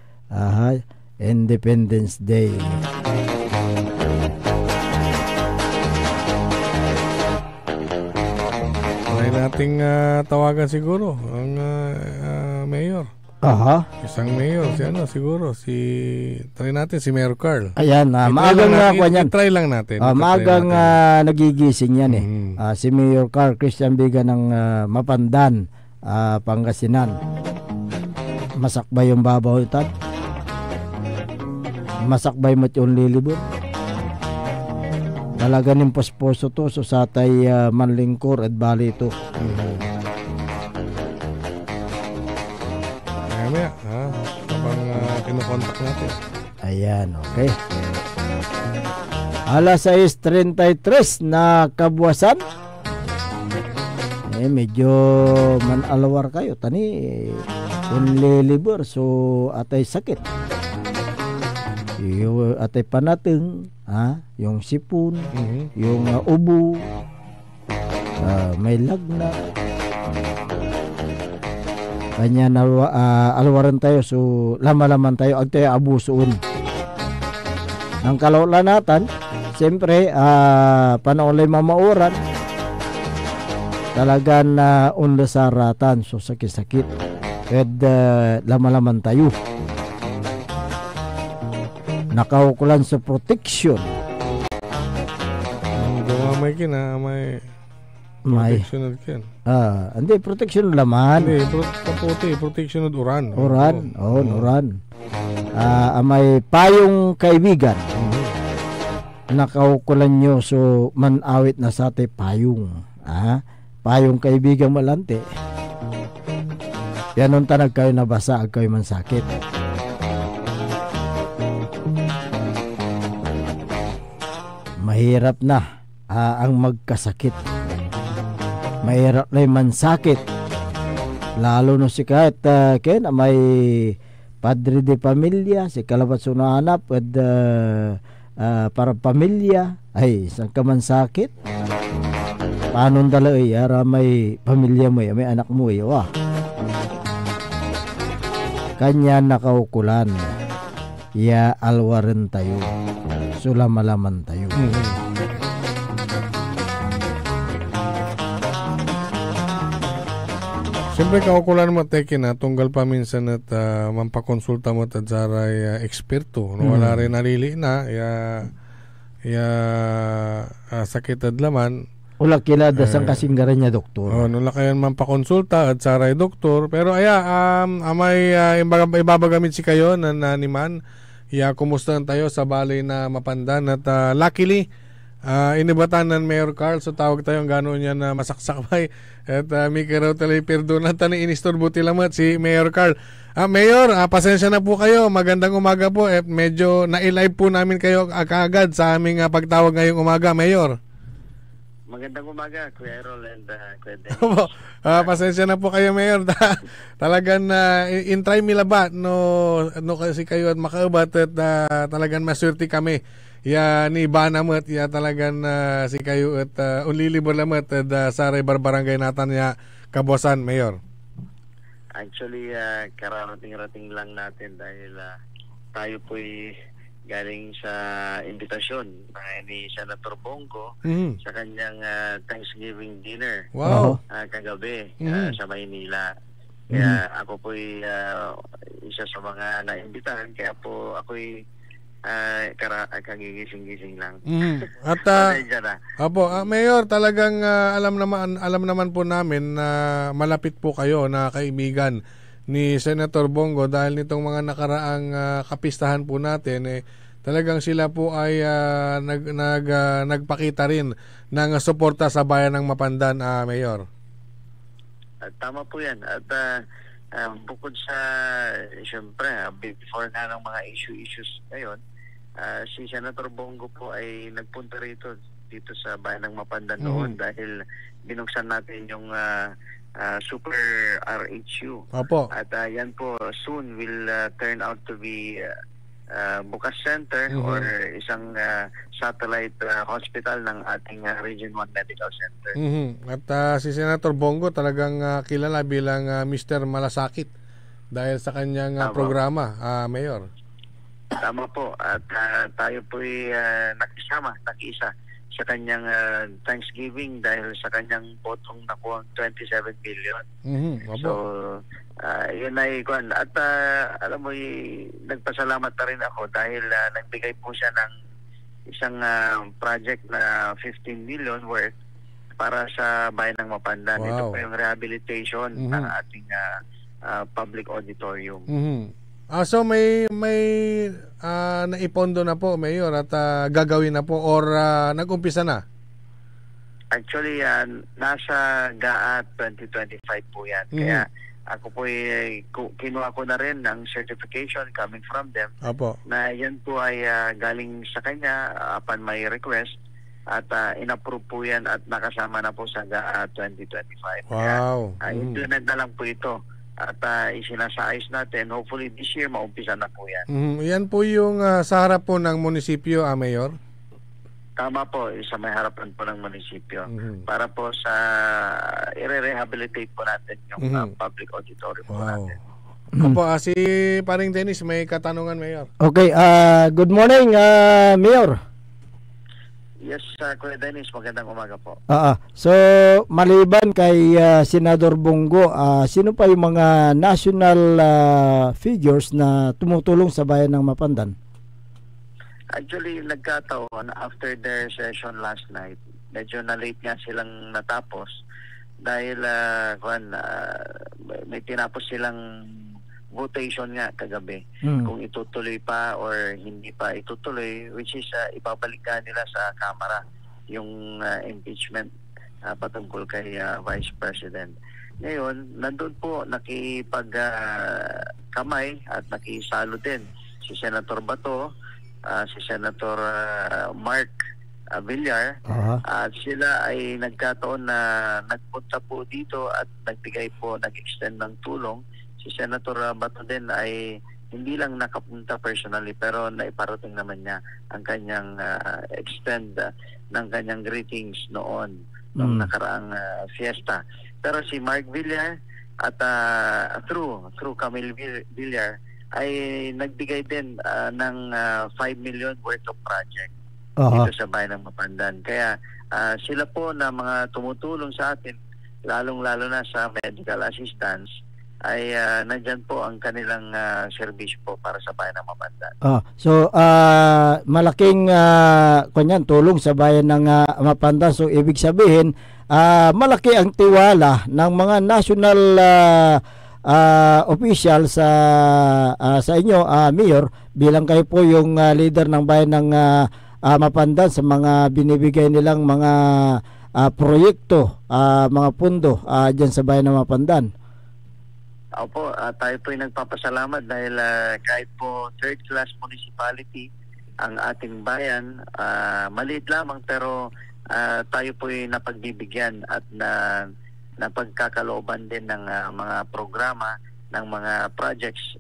Independence Day. May nating tawagan siguro ang mayor. Aha. Isang mayor, si try natin si Mayor Carl. Ayan, maagang try lang natin. Maagang nagigising yan eh. Si Mayor Carl Christian Biga ng Mapandan, Pangasinan. Masakbay yung babaw itan. Masakbay mo yung lilibon. Talaga ng posposo to so sa tay manlingkor at bali ito. Mamaya, habang kinukontak natin. Ayan, okay. Alas 6:33 na kabuwasan. Medyo manalawar kayo. Tani, unlilibor. So, atay sakit. Yung atay panateng, yung sipon, yung ubo, may lagna. Kanya na alwaran tayo so lama-laman tayo ag tayo abusoon ng kalaulanatan. Siyempre panaulay mamauran talagang unlasaratan so sakit-sakit at lama-laman tayo nakaukulan sa protection. May protection ken. Hindi protection laman. Hindi protection od uran. Uran. Uran. May payong kaibigan. Nakaukulan nyo so manawit na sa te payong. Payong kaibigan malante. Yan unta nagkayo nabasa ag kayo man sakit. Mahirap na ang magkasakit. Mahirap na yung mansakit. Lalo no si kahit ken may padre de pamilya, si kalabat sunahanap at para pamilya ay isang ka mansakit. Paano dala ara may pamilya mo may anak mo kanya nakaukulan ya alwaran tayo sulamalaman tayo. Siyempre kaukulan mo teki na tunggal pa minsan at mampakonsulta mo at saray eksperto no wala rin nalili na sakit at laman wala kilada sang kasinggaran niya doktor. Nula kayan mampakonsulta at saray doktor pero amay ibabagamit si kayo na naniman kumustahan tayo sa balay na Mapandan at luckily inibatan ng Mayor Carl so tawag tayo gano'n niya na masaksakbay at may karaw talay perdonan tani inistorbo tilamat si Mayor Carl. Mayor, pasensya na po kayo, magandang umaga po medyo na-live po namin kayo kaagad sa aming pagtawag ngayong umaga, Mayor. Magandang umaga, Kuya Errol and Kuya Dennis. Pasensya na po kayo, Mayor. Talagang in-try milaba no kasi kayo at makaubat at talagang maswerte kami. Ni Banamat talagang si kayo at unlilibor lamat at saray barbarangay natin kabosan, Mayor. Actually, kararating-rating lang natin dahil tayo po'y galing sa imbitasyon ni Senator Bongo sa kanyang Thanksgiving dinner. Wow. Kagabi sa Maynila. Kaya ako po'y isa sa mga naimbitahan kaya po ako'y kagigising-gising lang. At Mayor, talagang alam naman po namin na malapit po kayo na kaibigan ni Senator Bongo dahil nitong mga nakaraang kapistahan po natin talagang sila po ay nagpakita rin ng suporta sa bayan ng Mapandan, Mayor. Tama po yan. At bukod sa siyempre before na ng mga issues ngayon, si Senator Bongo po ay nagpunta dito sa bayan ng Mapandan noon dahil binuksan natin yung Super RHU. Opo. At yan po soon will turn out to be Bukas Center or isang satellite hospital ng ating Region 1 Medical Center. At si Senator Bongo talagang kilala bilang Mr. Malasakit dahil sa kanyang programa, Mayor. Tama po. At tayo po'y nakiisa sa kanyang Thanksgiving dahil sa kanyang botong nakuha 27 billion. So, yun ay kwan. At alam mo, nagpasalamat na rin ako dahil nagbigay po siya ng isang project na 15 million worth para sa bayan ng Mapandan. Ito po yung rehabilitation ng ating public auditorium. So may naipondo na po, Mayor, at gagawin na po or nag-umpisa na? Actually, nasa GAA 2025 po yan. Kaya ako po kinuha ko na rin ng certification coming from them. Opo. Na yan po ay galing sa kanya upon my request at inapprove po yan at nakasama na po sa GAA 2025. Wow. Kaya implement na lang po ito at isinasaayos natin. Hopefully this year maumpisa na po yan. Yan po yung sa harap po ng munisipyo, Mayor? Tama po, sa may harapan po ng munisipyo. Para po sa i-rehabilitate po natin yung public auditorium po natin. Opo, si Paring Dennis, may katanungan, Mayor. Okay, good morning, Mayor. Yes, Kuya Dennis, magandang umaga po. So, maliban kay Senador Bongo, sino pa yung mga national figures na tumutulong sa bayan ng Mapandan? Actually, nagkataon after their session last night, medyo na-late nga silang natapos dahil may tinapos silang votation nga kagabi kung itutuloy pa or hindi pa itutuloy, which is ibabalik nila sa Kamara yung impeachment patungkol kay Vice President. Ngayon, nandun po nakipagkamay at nakisalo din si Senator Bato, si Senator Mark Villar, at sila ay nagkataon na nagpunta po dito at nag-extend ng tulong. Si Senator Bato din ay hindi lang nakapunta personally pero naiparating naman niya ang kanyang extend ng kanyang greetings noong nakaraang fiesta. Pero si Mark Villar at through Camille Villar ay nagbigay din ng 5 million worth of project dito sa bayan ng Mapandan. Kaya sila po na mga tumutulong sa atin, lalong-lalo na sa medical assistance, ay nandyan po ang kanilang service po para sa bayan ng Mapandan. So, malaking tulong sa bayan ng Mapandan. So, ibig sabihin, malaki ang tiwala ng mga national official sa inyo, Mayor, bilang kayo po yung leader ng bayan ng Mapandan sa mga binibigay nilang mga proyekto, mga pundo dyan sa bayan ng Mapandan. Opo, tayo po ay nagpapasalamat dahil kahit po third class municipality ang ating bayan, maliit lamang pero tayo po ay napagbibigyan at napagkakalooban din ng mga programa, ng mga projects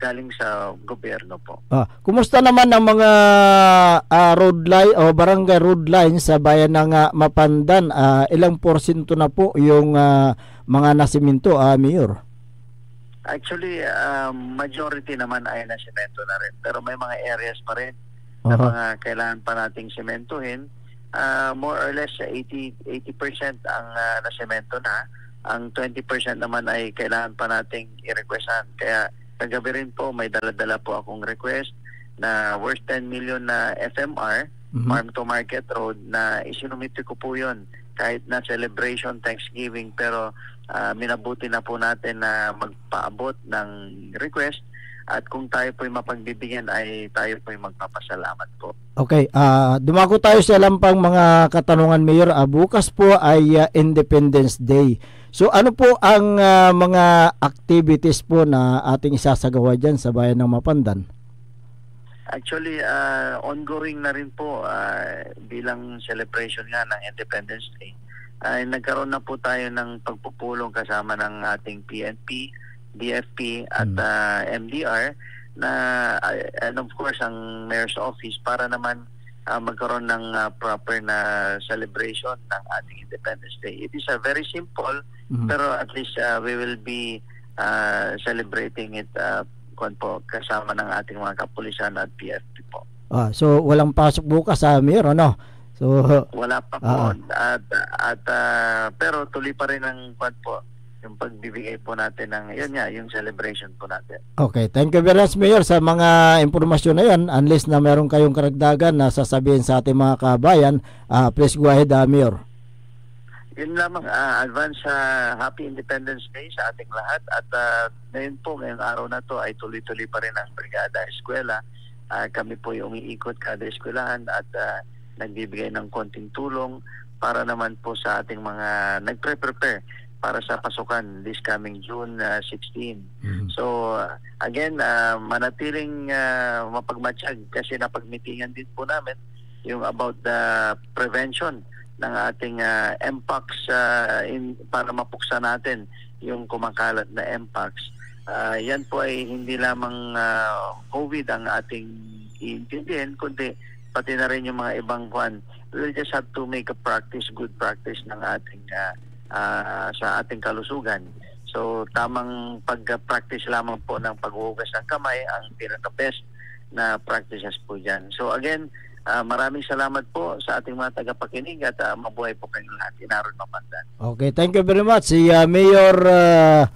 galing sa gobyerno po. Kumusta naman ang mga road line o barangay road line sa bayan ng Mapandan? Ilang porsyento na po yung mga nasiminto, Mayor? Actually, majority naman ay nasemento na rin. Pero may mga areas pa rin na mga kailangan pa nating sementuhin. More or less 80% ang nasemento na. Ang 20% naman ay kailangan pa nating i-requestan. Kaya kagabi rin po may dala-dala po akong request na worth 10 million na FMR, Farm to Market Road, na isinumiti ko po yun kahit na celebration, Thanksgiving, pero minabuti na po natin na magpaabot ng request. At kung tayo po'y mapagbibigyan ay tayo po'y magpapasalamat po. Okay, dumako tayo sa lampang mga katanungan, Mayor. Bukas po ay Independence Day. So ano po ang mga activities po na ating isasagawa dyan sa bayan ng Mapandan? Actually, ongoing na rin po bilang celebration nga ng Independence Day. Nagkaroon na po tayo ng pagpupulong kasama ng ating PNP, DFP at MDR na and of course ang Mayor's Office para naman magkaroon ng proper na celebration ng ating Independence Day. It is very simple pero at least we will be celebrating it kasama ng ating mga kapulisan at PFP po. So walang pasok bukas, Mayor, ano? So wala pa po at pero tuloy pa rin ang yung pagbibigay po natin ng, yun nga, yung celebration po natin. Okay, thank you very much, Mayor, sa mga impormasyon na yan. Unless na meron kayong karagdagan na sasabihin sa ating mga kabayan, please go ahead, Mayor. Yun lamang, advance Happy Independence Day sa ating lahat. At ngayon po, ngayong araw na to ay tuloy-tuloy pa rin ang Brigada Eskwela. Kami po yung umiikot kada eskwelahan at nagbibigay ng konting tulong para naman po sa ating mga nagpre-prepare para sa pasukan this coming June 16. So again, manatiling mapagmatsyag kasi napagmitingan din po namin yung about the prevention ng ating Mpox para mapuksa natin yung kumakalat na Mpox. Yan po ay hindi lamang COVID ang ating iintindihin, kundi pati na rin yung mga ibang kwan. We'll just have to make a good practice ng ating sa ating kalusugan. So tamang pag-practice lamang po ng paghuhugas ng kamay ang pinaka-best na practices po dyan. So again, maraming salamat po sa ating mga tagapakinig at mabuhay po kayong lahat. Inaron Mapandan. Okay, thank you very much. Si Mayor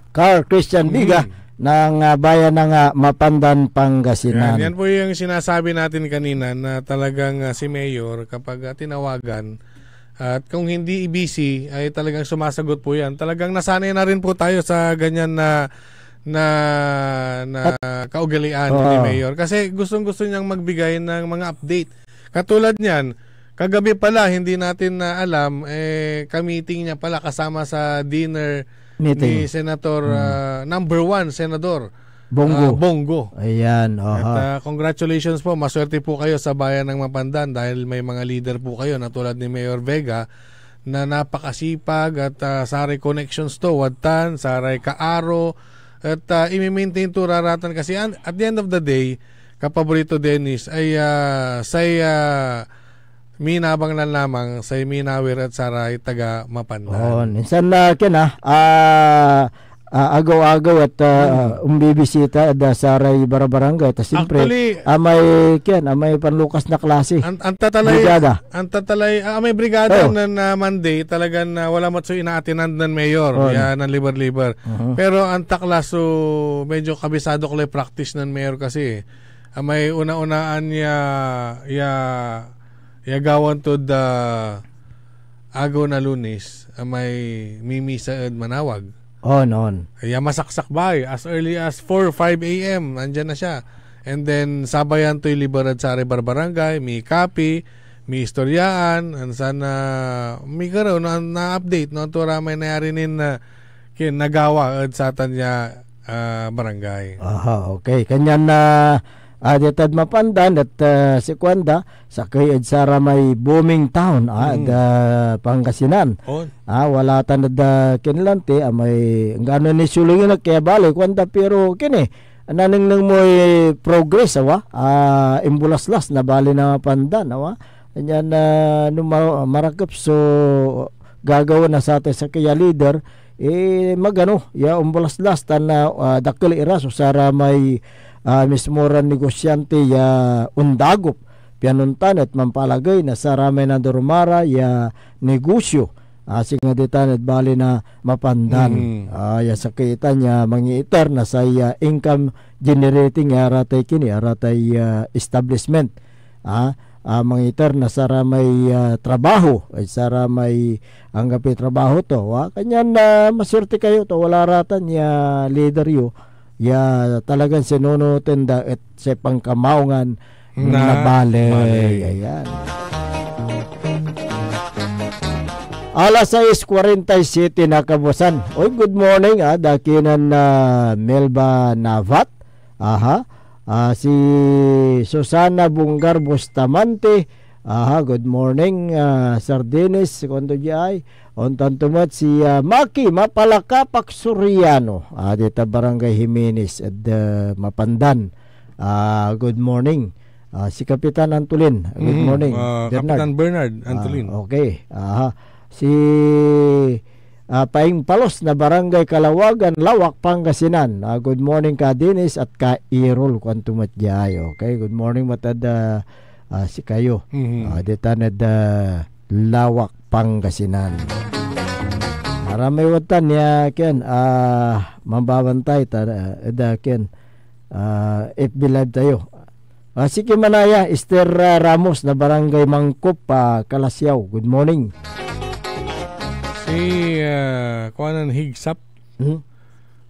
Carl Christian Biga ng bayan ng Mapandan, Pangasinan. Yan po yung sinasabi natin kanina na talagang si Mayor kapag tinawagan at kung hindi busy ay talagang sumasagot po yan. Talagang nasanay na rin po tayo sa ganyan na kaugalian ni Mayor. Kasi gustong-gusto niyang magbigay ng mga update. Katulad niyan, kagabi pala hindi natin na alam ka-meeting niya pala kasama sa dinner meeting ni Senator number 1 Senador Bongo. Ayan. At congratulations po, maswerte po kayo sa bayan ng Mapandan dahil may mga leader po kayo na tulad ni Mayor Vega na napakasipag at Saray Connections to Wadtan, Saray Kaaro at i-maintain to Raratan kasi at the end of the day Kapaborito Dennis ay say minabang lang lamang say minawir at Saray taga Mapandan. Minsan na agaw-agaw at umbibisita da Saray Barabarangay. Ta siyempre may panlukas na klase. Ang tatalay may brigada na Monday talagang wala matso inaatinan ng mayor yan ng liber-liber. Pero ang taklaso medyo kabisado ko practice ng mayor kasi may una-unaan ya gawan to the agaw na Lunes may mimisa at manawag. Noon. Kaya masaksak ba as early as 4 5 a.m. Nandyan na siya. And then sabayan to'y Liberad Saray Barbarangay, may copy, may istoryaan, sana may karoon na update no to ramay nayari nin nagawa at sa tanya barangay. Okay. Kanyan na Adetad Mapandan at si Kwanda sa kay Sara may booming town Pangasinan. Wala tanad kinlante may ngano ni sulungin kaya bali Kwanda pero kini naning nang moy progress imbulaslas na bali na Mapandan Ganyan marakap so gagawa na sa atin sa kaya leader magano umbulaslas tan dakkel iraso Sara may mismo ran negosyante undagop pianuntan at mampalagay na sa ramay na durumara negosyo asing nga ditan at bali na Mapandan sa kaitan mangiiter na sa income generating aratay kini aratay establishment mangiiter na sa ramay trabaho ay sa ramay anggapi trabaho to kanyan maswerte kayo to wala ratan leader yo talagang sinunutin at sa pangkamaungan na bale. Ayan. Alas 6:47 na kabusan. Good morning dakinan Melba Navat. Si Susana Bungar Bustamante. Good morning Sir Dennis kondo jay. Ontan tumat si Maki Mapalakapak Suriano dito Barangay Jimenez at Mapandan. Good morning. Si Kapitan Antolin. Good morning. Kapitan Bernard Antolin. Okay. Si Paing Palos na Barangay Kalawagan, Lawak, Pangasinan. Good morning ka Dennis at ka Irol kwantumat jay. Okay. Good morning matad si kayo. Dito na Lawak, Pangasinan. Aramay watan ya ken mambabantay ta ken FB live tayo. Sige manaya Esther Ramos na barangay Mangkop Kalasyaw. Good morning. Si Kuanan Higsap.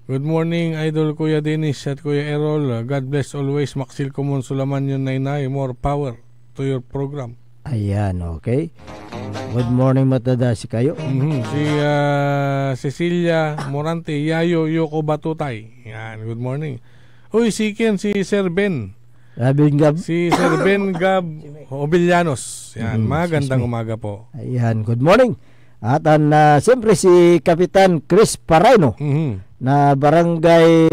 Good morning Idol Kuya Dennis at Kuya Errol. God bless always. Maxil Kumon Sulaman yun Nainay. More power to your program. Ayan, okay. Good morning matada si kayo. Si Cecilia Morante, Yayo Yoko Batutay. Yan, good morning. Uy, si Sir Ben. Gab. Si Sir Ben Gab Obillanos. Yan, magandang umaga po. Ayan, good morning. At siyempre si Kapitan Chris Pareno na barangay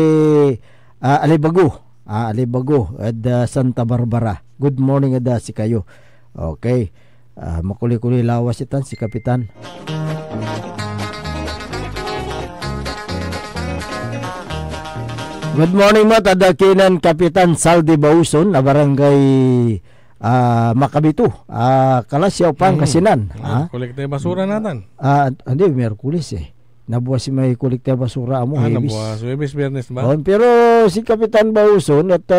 Alibago. Alibago at Santa Barbara. Good morning ada si kayo. Okay. Makuli-kuli lawas itan si Kapitan. Good morning mo tadakinan Kapitan Saldi Bauson na barangay Makabitu, Kalasyaw Pangasinan. Kolekte basura natin. Hindi, Merkulis Nabuwas si may kolekte basura mo. Nabuwas, Webes Biyernes ba? Pero si Kapitan Bauson at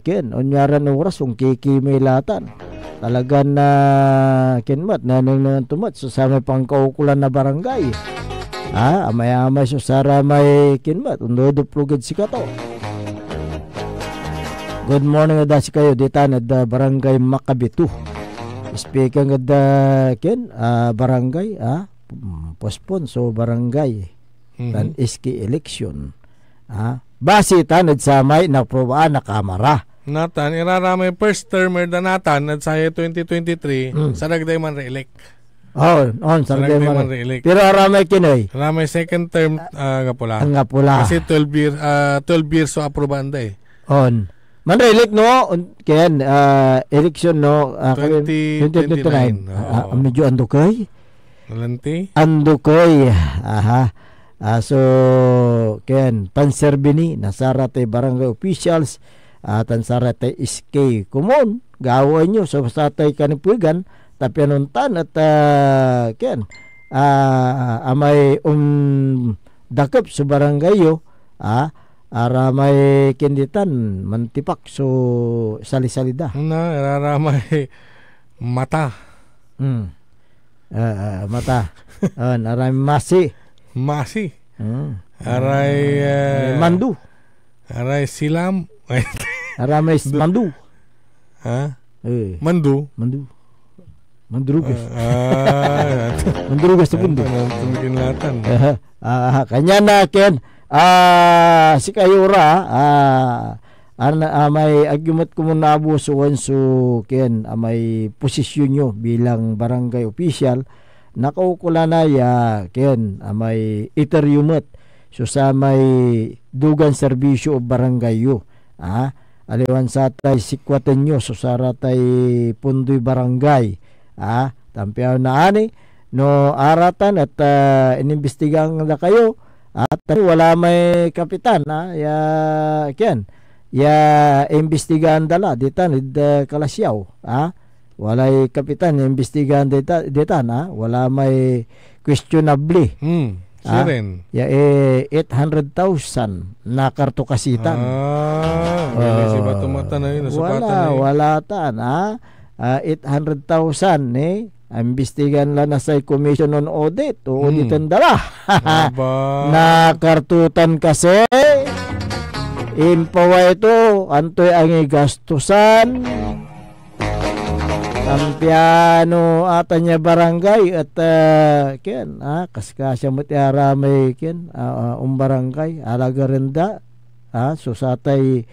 onyaran oras kung kikimilatan. Talagang na kinmat nanang tumat so sa may pangkaukulan na barangay. Amay-amay so sara may kinmat undo duplugid si kato. Good morning ada si kayo ditan at barangay Makabitu. Speaking at barangay postpone so barangay dan iski election. Basi tanad sa may naprobaan na kamara. Natan, iraramay first termer na natan at sa 2023 sa nagday man re-elect. Saragday man re-elect. Pero aramay kinoy. Aramay second term nga pula. Ang nga pula. Kasi 12 years so aprobanda Man re-elect no, ken election no 2029. Medyo andukay. Nalanti? Andukay. So ken panserbini nasarate barangay officials atan sarate iskay kumon gaway nyo so satay kanipuigan tapyanuntan at amay dakep sa barangay yo aramay kinditan mantipak so salisalida aramay mata mata aramay masi aray mandu aray silam aramay mandu mandu mandrugas mandrugas sa pundo kanya na ken si kayura may argument ko muna abusuan so ken may posisyon nyo bilang barangay official nakaukula na ya ken may iteryumet so sa may dugan serbisyo o barangay yo aliwan sa tay sikwaten nyo so sara tay pundoy barangay tampiaw na ani no aratan at inimbestigang na kayo at wala may kapitan ya imbestigahan dala ditan Kalasyaw walay kapitan imbestigahan ditan wala may questionably siren ya 800,000 na karto kasitan si batumata na yun wala tan 800,000 imbestigan lang na sa commission on audit o auditan dala na kartutan kasi impawa ito antoy ang gastusan ang piano ata niya barangay at kaskasya mo tiaramay barangay alaga renda susatay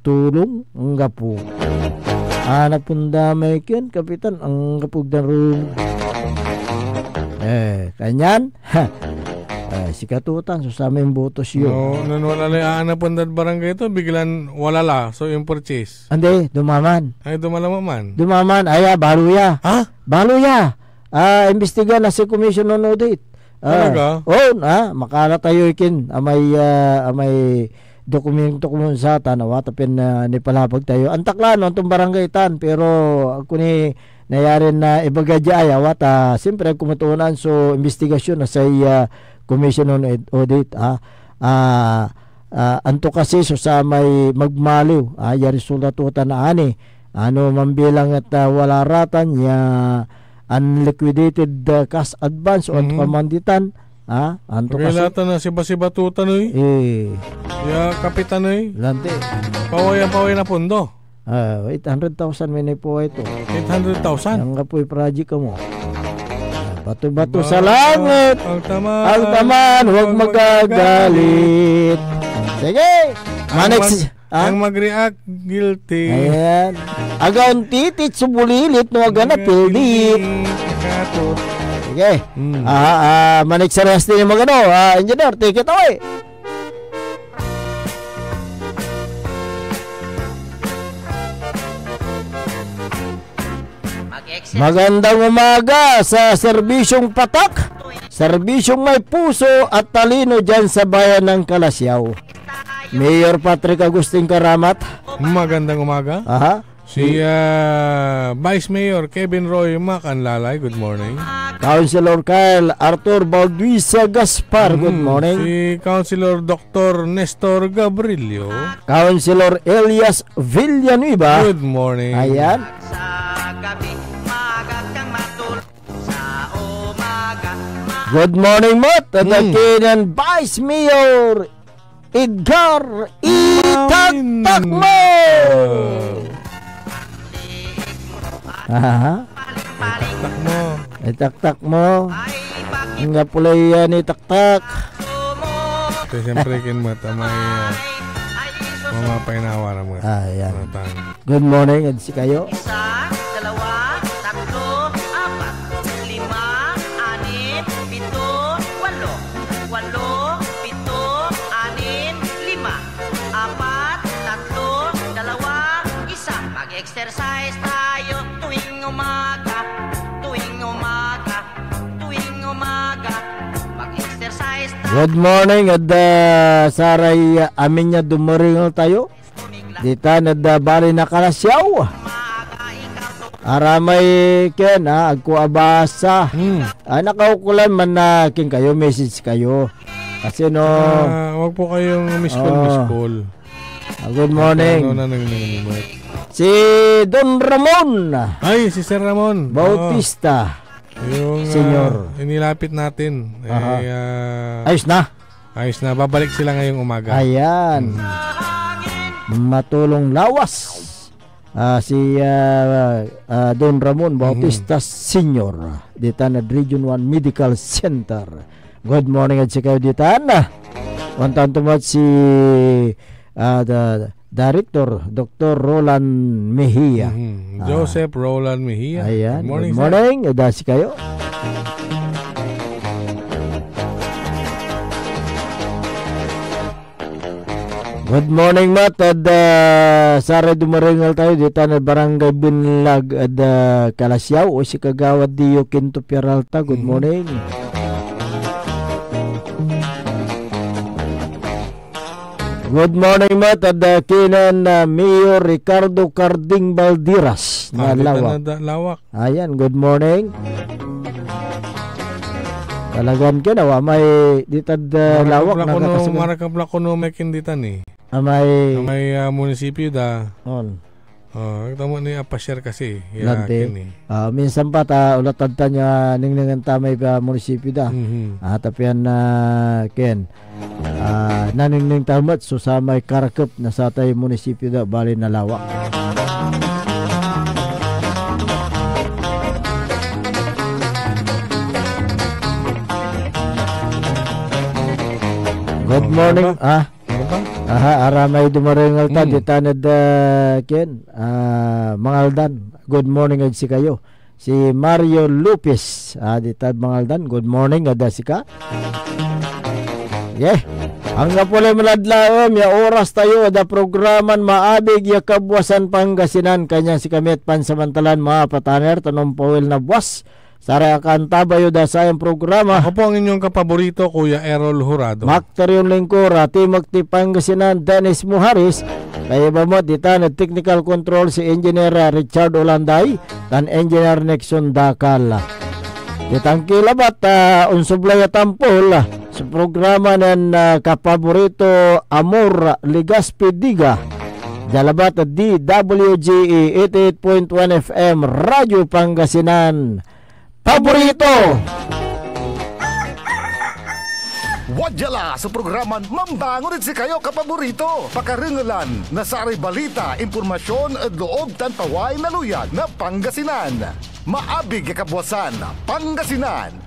tulong ang gapo napundamay kapitan ang gapog na room kanyan si katutan so sa aming botos yun wala lang napundad barangay ito biglan walala so yung purchase hindi dumaman dumaman baluya imbestiga na si commission on audit talaga makala tayo ikin amay dokumento ko sa tanawa tapin ni palapag tayo antaklan no tong barangay tan pero ako ni nayari na ibagadya ayawat siyempre kumutuunan so investigasyon na sa Commission on Audit anto kasi so sa may magmaliw yari sulatutan na ani ano mambilang at wala ratan ya unliquidated cash advance o pamanditan anto kasi lata na si batutan ya kapitan lante paway na pundo 800,000 mini po ito 800,000 ang kapoy project mo bato-bato sa langit ang taman huwag magagalit sige manex ang mag-react guilty ayan agaw titit subulilit no aga na pildit sige manex sa rest din yung magano engineer take it away. Magandang umaga sa serbisyong patak, serbisyong may puso at talino dyan sa bayan ng Kalasyaw. Mayor Patrick Agustin Karamat. Magandang umaga. Si Vice Mayor Kevin Roy Macanlalay, good morning. Councilor Kyle Arthur Balduisa Gaspar, good morning. Si Councilor Dr. Nestor Gabrilio. Councilor Elias Villanueva, good morning. Ayan. Good morning, Mot. At Kinan Vice Mayor Edgar Itaktak mo. Itaktak mo. Nga pula yan itaktak. Ito siyempre kinmata may mga painawa mo. Ayan. Good morning, at si kayo. Exercise tayo tuwing umaga, mag-exercise tayo. Good morning, at saray amin niya dumaringal tayo. Dita nadabali na Kalasyaw. Aramay ken agko abasa. Nakaukulan man na king kayo message kayo. Kasi no wag po kayong miss call. Good morning. Si Don Ramon. Ay, si Sir Ramon Bautista. Yung Senyor. inilapit natin. Ayos na. Ayos na. Babalik sila ngayong umaga. Ayan. Matulong lawas. Si Don Ramon Bautista Senior. Ditan at Region 1 Medical Center. Good morning at si kayo ditan. Wantan tumat si the Director Dr. Roland Mejia. Joseph Roland Mejia. Ayan. Good morning. Dasi kayo. Good morning, Mat. At sara dumaringal tayo dito na Barangay Binlag at Kalasyaw o si Kagawad Dio Quinto Peralta. Good morning. Good morning, Mat. At kinan Mayor Ricardo Carding Baldiras na Lawak. Ayan, good morning. Talagan ka na, may ditad lawak na kakasugan. Marakang plakono may kinditan May munisipyo da. On. Tamo ni apashare kasi. Lante. Minsan pa ulatad ta niya ningningan tamay pa munisipyo da. Tapian na ken. Naningning tamat so sa may karakep na sa tay munisipyo da bali na lawak. Good morning. Aramay dumaringal ta ditanad ken Mangaldan. Good morning ad si kayo. Si Mario Lopez ditad Mangaldan. Good morning ad si ka. Hangga pulay maladlaom ya oras tayo da programan maabig ya Kabuwasan Pangasinan kanya si kamit pansamantalan mga pataner tanong pawil na buwas Sara kantabayo da sa iyang programa. Ako po ang inyong kapaborito, Kuya Errol Jurado. Maktaryon Lingkura, Timog Pangasinan, Dennis Muharis. Kaya ba mo, dita na technical control si Engineer Richard Olanday dan Engineer Nixon Dakal. Ditang kilabat, unsublay tampol sa programa ng kapaborito Amor Ligaspi Diga. Jalabat DWGE 88.1 FM Radyo Pangasinan. Paborito! Wadyala sa programan Mambangon si kayo kapaborito. Pakaringalan na sa aray balita, impormasyon at loob tan paway na luyag na Pangasinan. Maabig kabwasan Pangasinan.